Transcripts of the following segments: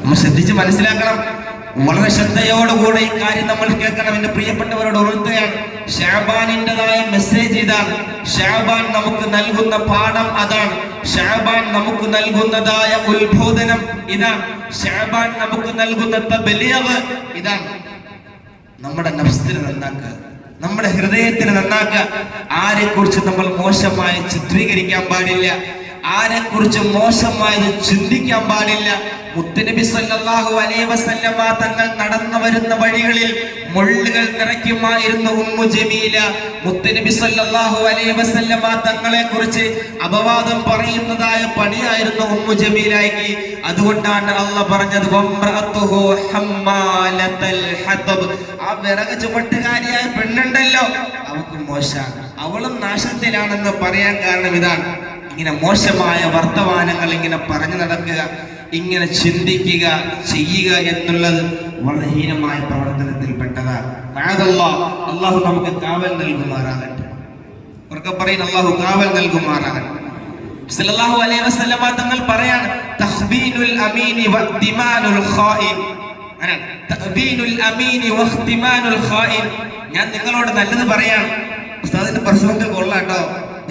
നമ്മൾ ശ്രദ്ധിച്ച് മനസ്സിലാക്കണം. വളരെ ശ്രദ്ധയോടുകൂടെ ഈ കാര്യം നമ്മൾ കേൾക്കണം. എന്റെ പ്രിയപ്പെട്ടവരോട് ഓർക്കുകയാണ്, ഷഅബാനിൻ്റെതായ മെസ്സേജ് ഇതാണ്. ഷഅബാൻ നമുക്ക് നൽകുന്ന പാഠം അതാണ്. ഷഅബാൻ നമുക്ക് നൽകുന്നതായ ഉത്ബോധനം ഇതാണ്. ഷഅബാൻ നമുക്ക് നൽകുന്ന തബ്ലീഗ് ഇതാണ്. നമ്മുടെ നഫ്സിനെ നന്നാക്കുക, നമ്മുടെ ഹൃദയത്തിന് നന്നാക്കുക. ആരെക്കുറിച്ച് നമ്മൾ മോശമായി ചിത്രീകരിക്കാൻ പാടില്ല, ആരെക്കുറിച്ച് മോശമായത് ചിന്തിക്കാൻ പാടില്ല. മുത്തുനബി സല്ലല്ലാഹു അലൈഹി വസല്ലമ തങ്ങൾ നടന്നു വരുന്ന വഴികളിൽ മുള്ളുകൾ നിറയ്ക്കുമായിരുന്നു ഉമ്മു ജമീല. മുത്തുനബി സല്ലല്ലാഹു അലൈഹി വസല്ലമ തങ്ങളെ കുറിച്ച് അപവാദം പറയുന്നതായ പണിയായിരുന്നു ഉമ്മു ജമീലയ്ക്ക്. അതുകൊണ്ടാണ് അല്ലാഹ് പറഞ്ഞത് വംറഅതുഹു ഹമ്മാലത്തൽ ഹതബ്. ആ വിറക് ചുമട്ടുകാരിയായ പെണ്ണുണ്ടല്ലോ, അവൾക്ക് മോശമാണ്, അവളും നാശത്തിലാണെന്ന് പറയാൻ കാരണം ഇതാണ്. ഇങ്ങനെ മോശമായ വർത്തമാനങ്ങൾ ഇങ്ങനെ പറഞ്ഞു നടക്കുക, ഇങ്ങനെ ചിന്തിക്കുക, ചെയ്യുക എന്നുള്ളത് വളരെ ഹീനമായ പ്രവർത്തനത്തിൽപ്പെട്ടതാണ്. അല്ലാഹു നമുക്ക് കാവൽ നൽകുമാറാകട്ടെ. ഉറക്കെ പറയുന്ന അല്ലാഹു കാവൽ നൽകുമാറാകട്ടെ. സല്ലല്ലാഹു അലൈഹി വസല്ലമ തങ്ങൾ പറയാണ്, തഖ്ബീനുൽ അമീനി വഖ്തിമാനുൽ ഖായിൻ. തഖ്ബീനുൽ അമീനി വഖ്തിമാനുൽ ഖായിൻ. ഞാൻ നിങ്ങളോട് നല്ലത് പറയാണ്. ഉസ്താദിന്റെ പ്രസംഗം കൊള്ളാട്ടോ,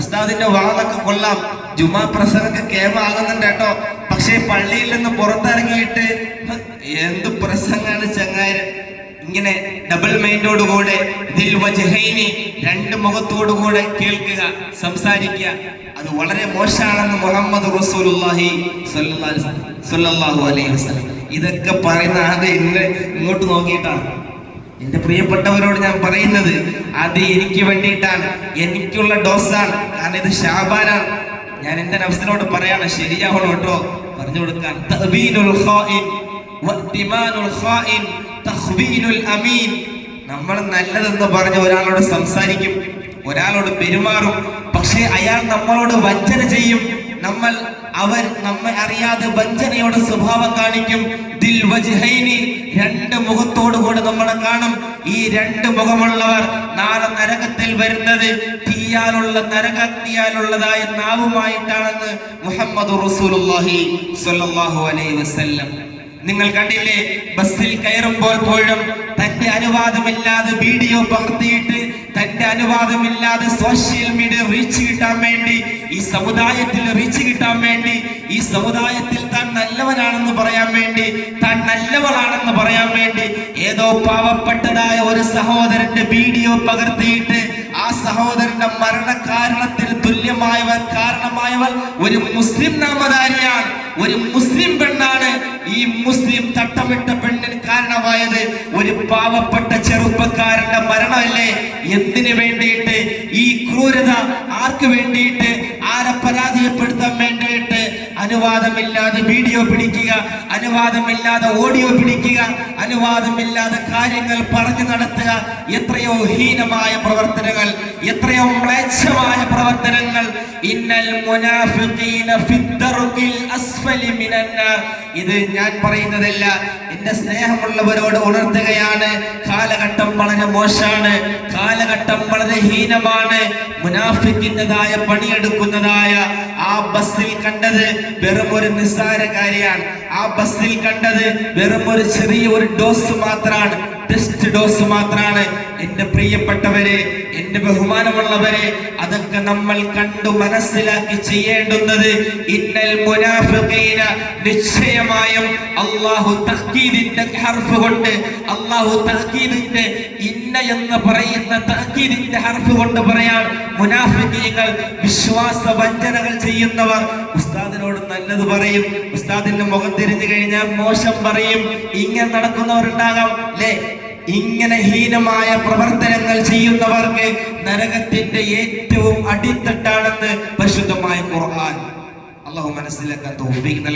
ഉസ്താദിന്റെ വാദൊക്കെ കൊള്ളാം, ജുമാ പ്രസംഗമൊക്കെ കേമാകുന്നുണ്ട് കേട്ടോ. പക്ഷേ പള്ളിയിൽ നിന്ന് പുറത്തിറങ്ങിയിട്ട് എന്ത് പ്രസംഗാണ് ചങ്ങാര്. ഇങ്ങനെ ഡബിൾ മൈൻഡോടുകൂടെ ദിൽ വജ്ഹൈനി, രണ്ട് മുഖത്തോടുകൂടെ കേൾക്കുക, സംസാരിക്കുക, അത് വളരെ മോശമാണെന്ന് മുഹമ്മദ് റസൂലുള്ളാഹി സ്വല്ലല്ലാഹു അലൈഹി വസല്ലം. ഇതൊക്കെ പറയുന്ന ആകെ ഇങ്ങോട്ട് നോക്കിയിട്ടാണ്. എന്റെ പ്രിയപ്പെട്ടവരോട് ഞാൻ പറയുന്നത് അത് എനിക്ക് വേണ്ടിയിട്ടാണ്, എനിക്കുള്ള ഡോസാണ്. കാരണം ഇത് ഷഅബാനാണ്. ഞാൻ എന്റെ നഫ്സിനോട് പറയാണ്, ശരിയാവണം കേട്ടോ, പറഞ്ഞു കൊടുക്കാൻ. തഅബീനുൽ ഖായിൻ വഇതിമാനുൽ ഖായിൻ തഖ്ബീനുൽ അമീൻ. നമ്മൾ നല്ലതെന്ന് പറഞ്ഞ് ഒരാളോട് സംസാരിക്കും, ഒരാളോട് പെരുമാറും, പക്ഷേ അയാൾ നമ്മളോട് വഞ്ചന ചെയ്യും. അവർ നമ്മെ അറിയാതെ വഞ്ചനയോടെ സ്വഭാവം കാണിക്കും. ദിൽ വജ്ഹൈനി, രണ്ട് മുഖത്തോടുകൂടെ നമ്മളെ കാണും. ഈ രണ്ട് മുഖമുള്ളവർ നാളെ നരകത്തിൽ വരുന്നത് നരകത്തിയാലുള്ളതായ നാവുമായിട്ടാണെന്ന് മുഹമ്മദ് റസൂലുള്ളാഹി സ്വല്ലല്ലാഹു അലൈഹി വസല്ലം. നിങ്ങൾ കണ്ടില്ലേ, ബസ്സിൽ കയറുമ്പോൾ പോലും തന്റെ അനുവാദമില്ലാതെ വീഡിയോ പകർത്തിയിട്ട്, തന്റെ അനുവാദമില്ലാതെ സോഷ്യൽ മീഡിയ റീച്ച് കിട്ടാൻ വേണ്ടി, ഈ സമുദായത്തിൽ റീച്ച് കിട്ടാൻ വേണ്ടി, ഈ സമുദായത്തിൽ താൻ നല്ലവനാണെന്ന് പറയാൻ വേണ്ടി, താൻ നല്ലവളാണെന്ന് പറയാൻ വേണ്ടി ഏതോ പാവപ്പെട്ടതായ ഒരു സഹോദരന്റെ വീഡിയോ പകർത്തിയിട്ട് ആ സഹോദരന്റെ മരണകാരണത്തിൽ കാരണമായവർ ഒരു മുസ്ലിം നാമധാരിയാണ്, ഒരു മുസ്ലിം പെണ്ണാണ്. ഈ മുസ്ലിം തട്ടമിട്ട പെണ്ണിന് കാരണമായത് ഒരു പാവപ്പെട്ട ചെറുപ്പക്കാരന്റെ മരണമല്ലേ? എന്തിനു വേണ്ടിയിട്ട് ഈ ക്രൂരത? ആർക്ക് വേണ്ടിയിട്ട്? ആരെ പരാജയപ്പെടുത്താൻ വേണ്ടിയിട്ട്? അനുവാദമില്ലാതെ വീഡിയോ പിടിക്കുക, അനുവാദമില്ലാതെ ഓഡിയോ പിടിക്കുക, അനുവാദമില്ലാതെ കാര്യങ്ങൾ പറഞ്ഞു നടത്തുക. എത്രയോ ഹീനമായ പ്രവർത്തനങ്ങൾ, എത്രയോ മ്ലേച്ഛമായ പ്രവർത്തനങ്ങൾ. ഇന്നൽ മുനാഫിഖീന ഫിദ്ദർകിൽ അസ്ഫലി മിനന്നാർ. ഇത് ഞാൻ പറയുന്നതല്ല, എന്റെ സ്നേഹമുള്ളവരോട് ഉണർത്തുകയാണ്. കാലഘട്ടം വളരെ മോശമാണ്, കാലഘട്ടം വളരെ ഹീനമാണ്. മുനാഫിക്കിൻ്റെതായ പണിയെടുക്കുന്നതായ ആ ബസ്സിൽ കണ്ടത് വെറും ഒരു നിസ്സാരകാരിയാണ്. ആ ബസ്സിൽ കണ്ടത് വെറും ഒരു ചെറിയ ഒരു ഡോസ് മാത്രമാണ്, ടെസ്റ്റ് ഡോസ് മാത്രമാണ്. എന്റെ പ്രിയപ്പെട്ടവരെ, എന്റെ ബഹുമാനമുള്ളവരെ, അതൊക്കെ നമ്മൾ കണ്ടു മനസ്സിലാക്കി ചെയ്യേണ്ടുന്നത്. ഇന്നൽ മുനാഫിഖീന, നിശ്ചയമായും അല്ലാഹു തഅക്കീദിന്റെ ഹർഫ് കൊണ്ട്, അല്ലാഹു തഅക്കീദിന്റെ ഇന്ന എന്ന് പറയുന്ന തഅക്കീദിന്റെ ഹർഫ് കൊണ്ട് പറയാൻ, മുനാഫിഖീങ്ങൾ, വിശ്വാസ വഞ്ചനകൾ ചെയ്യുന്നവർ. ഉസ്താദിനോട് നല്ലത് പറയും, ഉസ്താദിന്റെ മുഖം തിരിഞ്ഞു കഴിഞ്ഞാൽ മോശം പറയും. ഇങ്ങനെ നടക്കുന്നവരുണ്ടാകാം അല്ലേ? ഇങ്ങനെ ഹീനമായ പ്രവർത്തനങ്ങൾ ചെയ്യുന്നവർക്ക് നരകത്തിന്റെ ഏറ്റവും അടിത്തട്ടാണെന്ന് പരിശുദ്ധമായ ഖുർആൻ. അല്ലാഹു മനസ്സിലാക്കാൻ തൗഫീഖ്